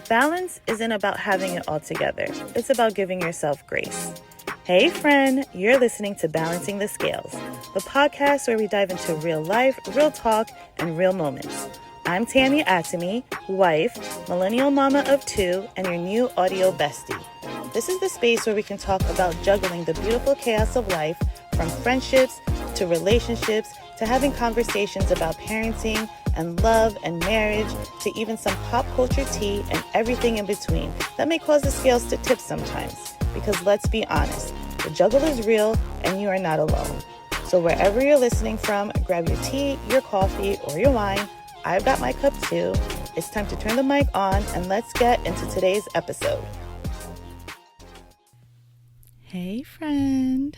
Balance isn't about having it all together. It's about giving yourself grace. Hey friend, you're listening to Balancing the Scales, the podcast where we dive into real life, real talk, and real moments. I'm Tammy Atami, wife, millennial mama of two, and your new audio bestie. This is the space where we can talk about juggling the beautiful chaos of life, from friendships to relationships to having conversations about parenting and love and marriage to even some pop culture tea and everything in between that may cause the scales to tip sometimes. Because let's be honest, the juggle is real and you are not alone. So wherever you're listening from, grab your tea, your coffee, or your wine. I've got my cup too. It's time to turn the mic on and let's get into today's episode. Hey friend,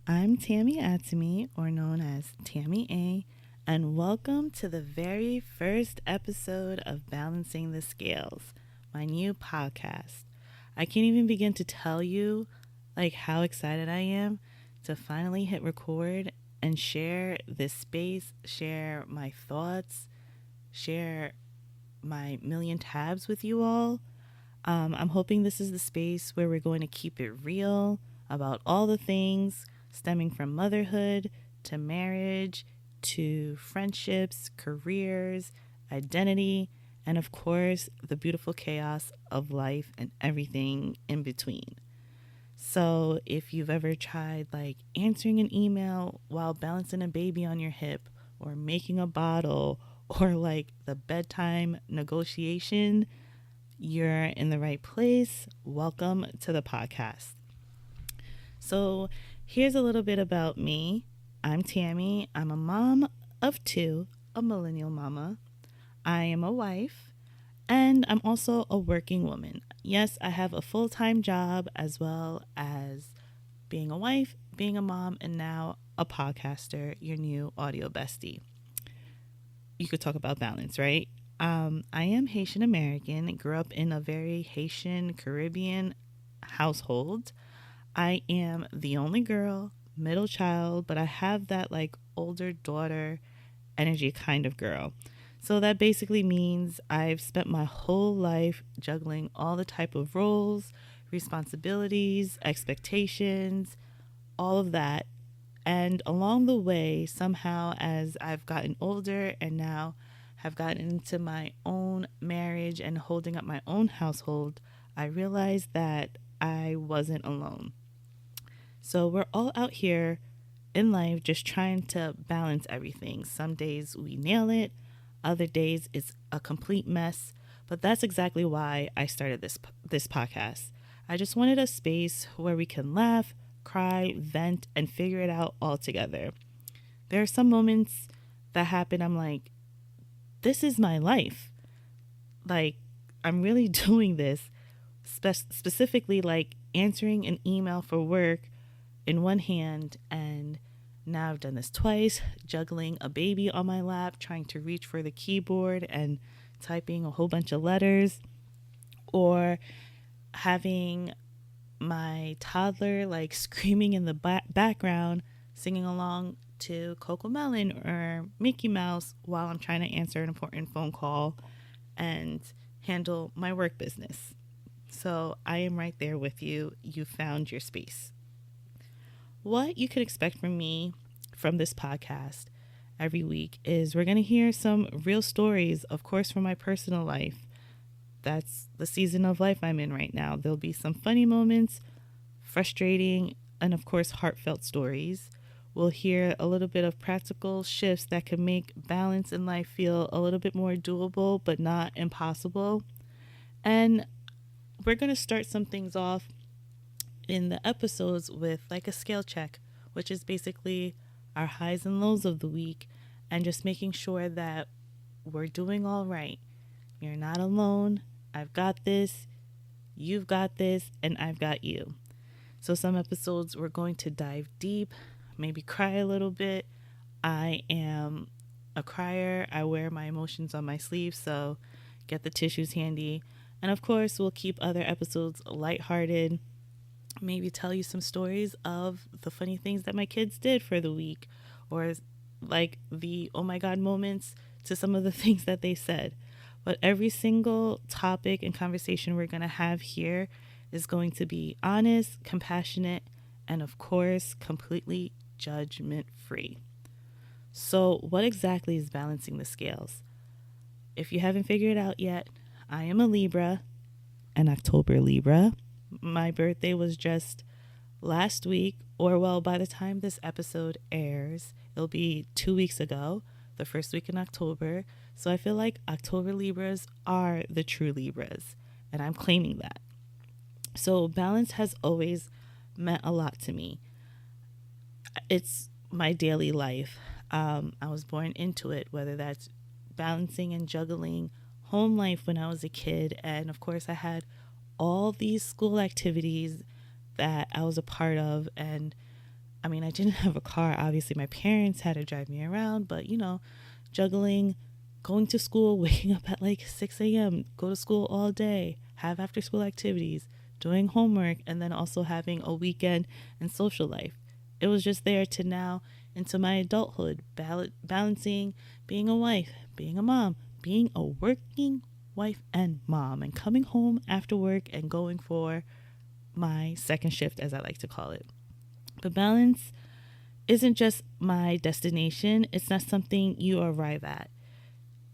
I'm Tammy Atami, or known as Tammy A, and welcome to the very first episode of Balancing the Scales, my new podcast. I can't even begin to tell you how excited I am to finally hit record and share this space, share my thoughts, share my million tabs with you all. I'm hoping this is the space where we're going to keep it real about all the things stemming from motherhood to marriage to friendships, careers, identity, and of course, the beautiful chaos of life and everything in between. So if you've ever tried answering an email while balancing a baby on your hip, or making a bottle, or the bedtime negotiation, you're in the right place. Welcome to the podcast. So here's a little bit about me. I'm Tammy. I'm a mom of two, a millennial mama. I am a wife, and I'm also a working woman. Yes, I have a full-time job as well as being a wife, being a mom, and now a podcaster, your new audio bestie. You could talk about balance, right? I am Haitian American, grew up in a very Haitian Caribbean household. I am the only girl, middle child, but I have that older daughter energy kind of girl. So that basically means I've spent my whole life juggling all the type of roles, responsibilities, expectations, all of that. And along the way, somehow, as I've gotten older and now have gotten into my own marriage and holding up my own household, I realized that I wasn't alone. So we're all out here in life just trying to balance everything. Some days we nail it, other days it's a complete mess. But that's exactly why I started this podcast. I just wanted a space where we can laugh, cry, vent, and figure it out all together. There are some moments that happen, I'm like, this is my life. I'm really doing this. Specifically, answering an email for work in one hand, and now I've done this twice, juggling a baby on my lap, trying to reach for the keyboard and typing a whole bunch of letters, or having my toddler screaming in the background, singing along to Cocomelon or Mickey Mouse while I'm trying to answer an important phone call and handle my work business. So I am right there with you. You found your space. What you can expect from me from this podcast every week is we're going to hear some real stories, of course, from my personal life. That's the season of life I'm in right now. There'll be some funny moments, frustrating, and of course, heartfelt stories. We'll hear a little bit of practical shifts that can make balance in life feel a little bit more doable, but not impossible. And we're going to start some things off in the episodes with a scale check, which is basically our highs and lows of the week, and just making sure that we're doing all right. You're not alone. I've got this. You've got this, and I've got you. So some episodes we're going to dive deep, maybe cry a little bit. I am a crier. I wear my emotions on my sleeve, so get the tissues handy. And of course, we'll keep other episodes lighthearted, maybe tell you some stories of the funny things that my kids did for the week, or the oh my god moments to some of the things that they said. But every single topic and conversation we're going to have here is going to be honest, compassionate, and of course, completely judgment free. So, what exactly is balancing the scales? If you haven't figured it out yet, I am a Libra, an October Libra. My birthday was just last week, or well, by the time this episode airs, it'll be 2 weeks ago, the first week in October. So I feel like October Libras are the true Libras, and I'm claiming that. So balance has always meant a lot to me. It's my daily life. I was born into it, whether that's balancing and juggling home life when I was a kid. And of course, I had all these school activities that I was a part of. And I mean, I didn't have a car. Obviously, my parents had to drive me around, but juggling, going to school, waking up at like 6 a.m., go to school all day, have after school activities, doing homework, and then also having a weekend and social life. It was just there to now into my adulthood, balancing being a wife, being a mom, being a working wife and mom, and coming home after work and going for my second shift, as I like to call it. But balance isn't just my destination. It's not something you arrive at.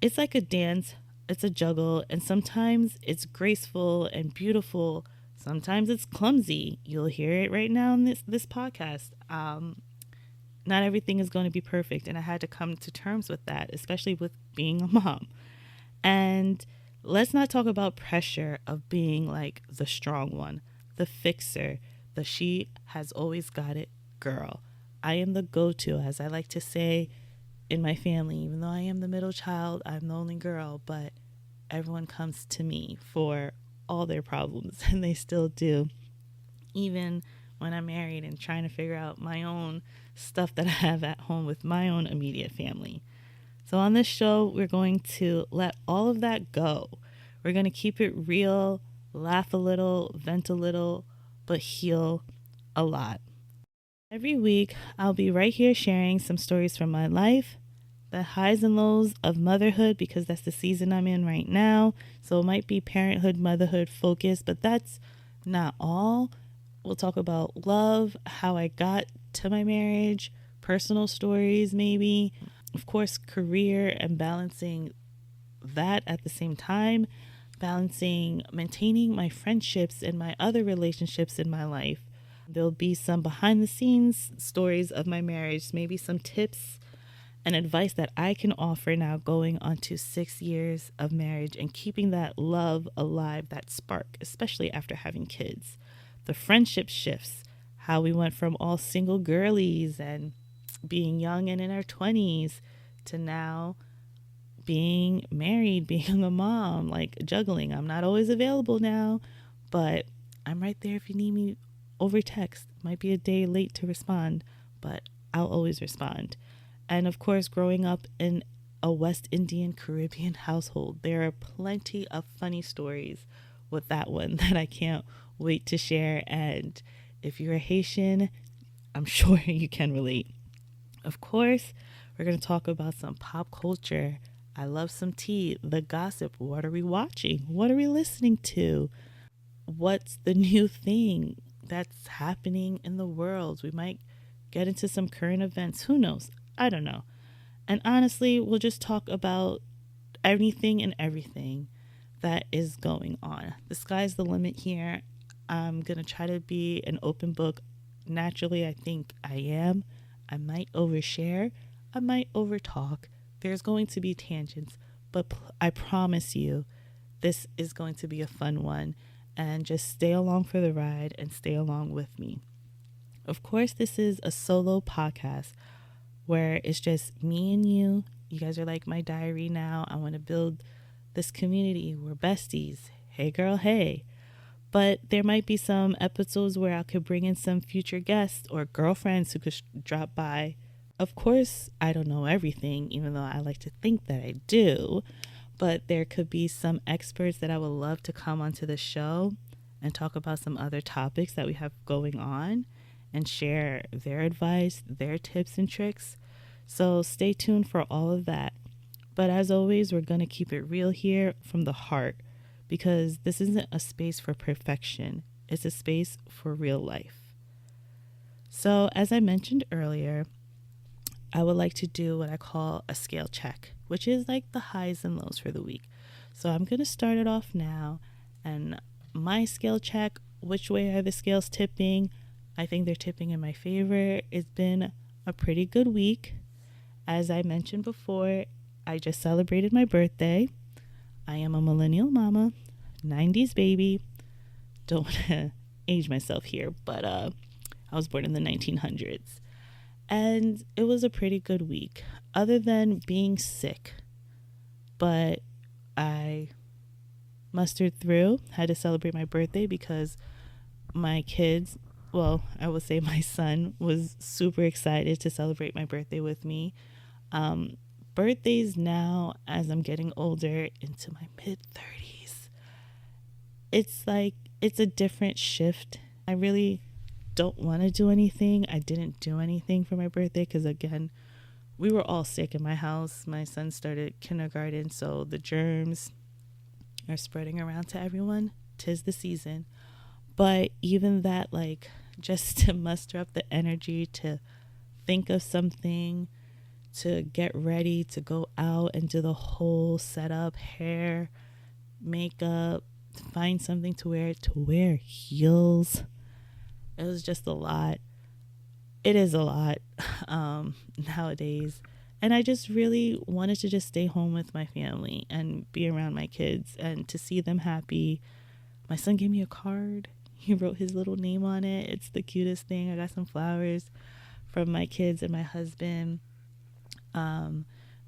It's like a dance, it's a juggle, and sometimes it's graceful and beautiful. Sometimes it's clumsy. You'll hear it right now in this podcast. Not everything is going to be perfect, and I had to come to terms with that, especially with being a mom. And let's not talk about pressure of being like the strong one, the fixer, the she has always got it girl. I am the go-to, as I like to say in my family. Even though I am the middle child, I'm the only girl, but everyone comes to me for all their problems, and they still do. Even when I'm married and trying to figure out my own stuff that I have at home with my own immediate family. So on this show, we're going to let all of that go. We're going to keep it real, laugh a little, vent a little, but heal a lot. Every week, I'll be right here sharing some stories from my life, the highs and lows of motherhood, because that's the season I'm in right now. So it might be parenthood, motherhood focused, but that's not all. We'll talk about love, how I got to my marriage, personal stories maybe, of course, career and balancing that at the same time, balancing maintaining my friendships and my other relationships in my life. There'll be some behind the scenes stories of my marriage, maybe some tips and advice that I can offer now going on to 6 years of marriage and keeping that love alive, that spark, especially after having kids. The friendship shifts, how we went from all single girlies and being young and in our 20s to now being married, being a mom, like juggling. I'm not always available now, but I'm right there if you need me over text. Might be a day late to respond, but I'll always respond. And of course, growing up in a West Indian Caribbean household, there are plenty of funny stories with that one that I can't wait to share. And if you're a Haitian, I'm sure you can relate. Of course, we're going to talk about some pop culture. I love some tea, the gossip. What are we watching? What are we listening to? What's the new thing that's happening in the world? We might get into some current events. Who knows? I don't know. And honestly, we'll just talk about anything and everything that is going on. The sky's the limit here. I'm going to try to be an open book. Naturally, I think I am. I might overshare. I might overtalk. There's going to be tangents, but I promise you, this is going to be a fun one. And just stay along for the ride and stay along with me. Of course, this is a solo podcast where it's just me and you. You guys are like my diary now. I want to build this community. We're besties. Hey, girl, hey. But there might be some episodes where I could bring in some future guests or girlfriends who could drop by. Of course, I don't know everything, even though I like to think that I do. But there could be some experts that I would love to come onto the show and talk about some other topics that we have going on and share their advice, their tips and tricks. So stay tuned for all of that. But as always, we're going to keep it real here from the heart, because this isn't a space for perfection. It's a space for real life. So as I mentioned earlier, I would like to do what I call a scale check, which is like the highs and lows for the week. So I'm going to start it off now. And my scale check, which way are the scales tipping? I think they're tipping in my favor. It's been a pretty good week. As I mentioned before, I just celebrated my birthday. I am a millennial mama, 90s baby. Don't want to age myself here, but I was born in the 1900s. And it was a pretty good week, other than being sick. But I mustered through, had to celebrate my birthday because my kids, well, I will say my son was super excited to celebrate my birthday with me. Birthdays now, as I'm getting older, into my mid-30s, it's a different shift. I really don't want to do anything. I didn't do anything for my birthday because, again, we were all sick in my house. My son started kindergarten, so the germs are spreading around to everyone. 'Tis the season. But even that, like, just to muster up the energy to think of something, to get ready, to go out and do the whole setup, hair, makeup, find something to wear heels. It was just a lot. It is a lot nowadays. And I just really wanted to just stay home with my family and be around my kids and to see them happy. My son gave me a card. He wrote his little name on it. It's the cutest thing. I got some flowers from my kids and my husband.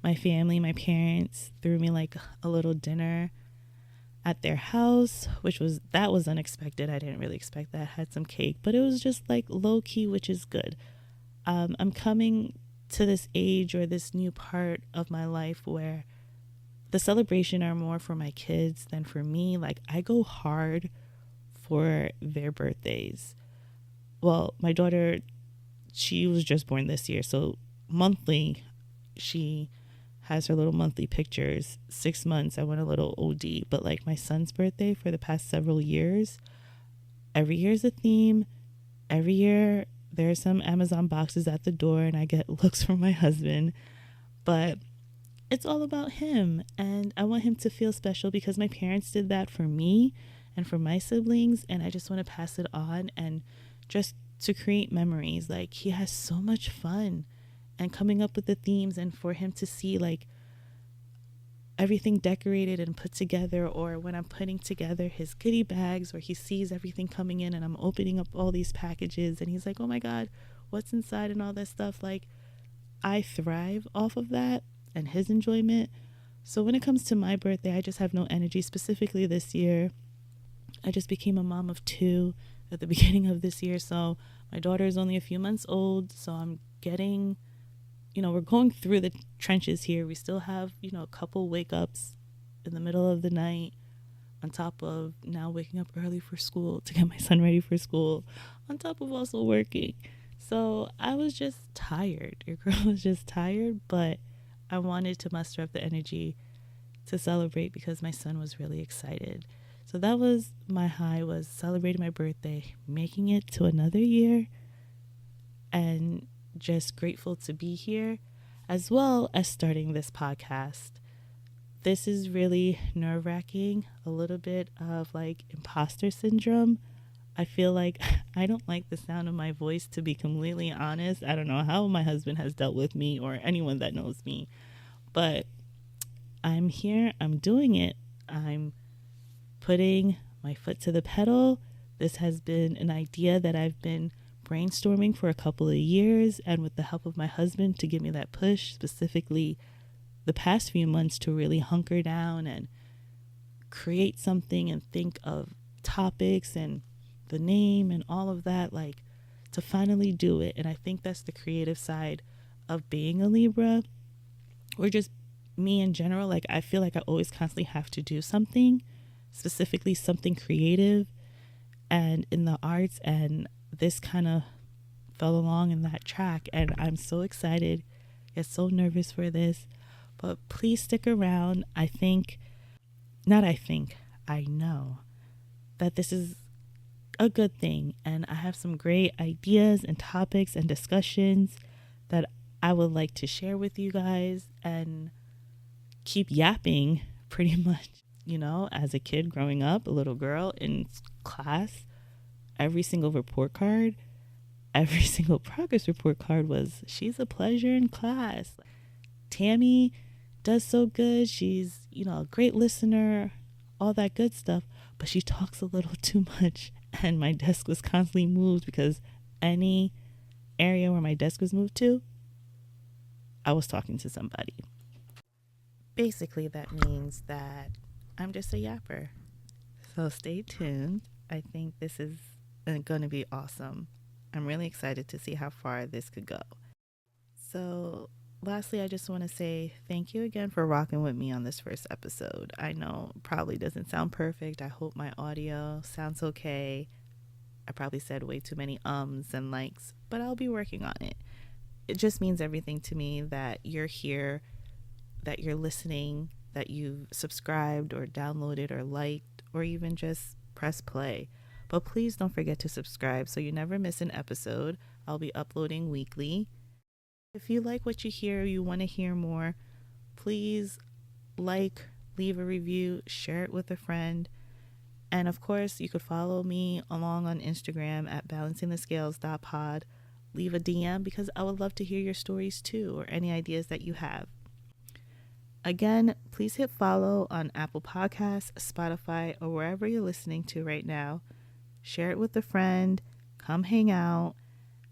My family, my parents threw me like a little dinner at their house, that was unexpected. I didn't really expect that. I had some cake, but it was just like low key, which is good. I'm coming to this age or this new part of my life where the celebration are more for my kids than for me. Like, I go hard for their birthdays. Well, my daughter, she was just born this year, so monthly she has her little monthly pictures. 6 months I went a little OD, but like my son's birthday for the past several years, every year's a theme. Every year there are some Amazon boxes at the door and I get looks from my husband, but it's all about him, and I want him to feel special because my parents did that for me and for my siblings, and I just want to pass it on and just to create memories. Like, he has so much fun and coming up with the themes, and for him to see like everything decorated and put together, or when I'm putting together his goodie bags, or he sees everything coming in and I'm opening up all these packages and he's like, oh my God, what's inside and all that stuff. Like, I thrive off of that and his enjoyment. So when it comes to my birthday, I just have no energy. Specifically this year, I just became a mom of 2 at the beginning of this year. So my daughter is only a few months old. So I'm getting, we're going through the trenches here. We still have, a couple wake ups in the middle of the night, on top of now waking up early for school to get my son ready for school, on top of also working. So I was just tired. Your girl was just tired, but I wanted to muster up the energy to celebrate because my son was really excited. So that was my high, was celebrating my birthday, making it to another year, and just grateful to be here, as well as starting this podcast. This is really nerve-wracking, a little bit of like imposter syndrome. I feel like I don't like the sound of my voice, to be completely honest. I don't know how my husband has dealt with me or anyone that knows me, but I'm here, I'm doing it. I'm putting my foot to the pedal. This has been an idea that I've been brainstorming for a couple of years, and with the help of my husband to give me that push, specifically the past few months, to really hunker down and create something and think of topics and the name and all of that, like to finally do it. And I think that's the creative side of being a Libra, or just me in general. Like, I feel like I always constantly have to do something, specifically something creative and in the arts, and this kind of fell along in that track, and I'm so excited, yet so nervous for this. But please stick around. I know that this is a good thing, and I have some great ideas and topics and discussions that I would like to share with you guys and keep yapping pretty much. You know, as a kid growing up, a little girl in class, every single report card, every single progress report card was, she's a pleasure in class. Tammy does so good. She's, a great listener, all that good stuff, but she talks a little too much. And my desk was constantly moved because any area where my desk was moved to, I was talking to somebody. Basically, that means that I'm just a yapper. So stay tuned. I think this is going to be awesome. I'm really excited to see how far this could go. So lastly, I just want to say thank you again for rocking with me on this first episode. I know it probably doesn't sound perfect. I hope my audio sounds okay. I probably said way too many ums and likes, but I'll be working on it. It just means everything to me that you're here, that you're listening, that you've subscribed or downloaded or liked or even just press play. But please don't forget to subscribe so you never miss an episode. I'll be uploading weekly. If you like what you hear, you want to hear more, please leave a review, share it with a friend. And of course, you could follow me along on Instagram at balancingthescales.pod. Leave a DM because I would love to hear your stories too, or any ideas that you have. Again, please hit follow on Apple Podcasts, Spotify, or wherever you're listening to right now. Share it with a friend, come hang out,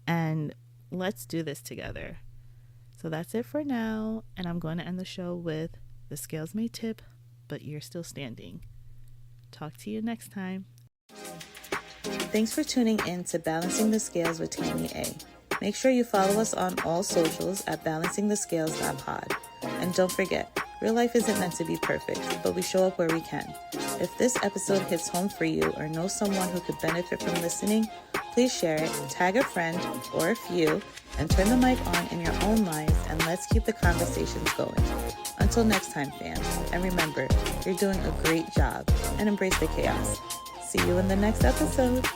and let's do this together. So that's it for now, and I'm going to end the show with the scales may tip, but you're still standing. Talk to you next time. Thanks for tuning in to Balancing the Scales with Tammy A. Make sure you follow us on all socials at balancingthescales.pod. And don't forget, real life isn't meant to be perfect, but we show up where we can. If this episode hits home for you or know someone who could benefit from listening, please share it, tag a friend or a few, and turn the mic on in your own lives, and let's keep the conversations going. Until next time, fam, and remember, you're doing a great job, and embrace the chaos. See you in the next episode.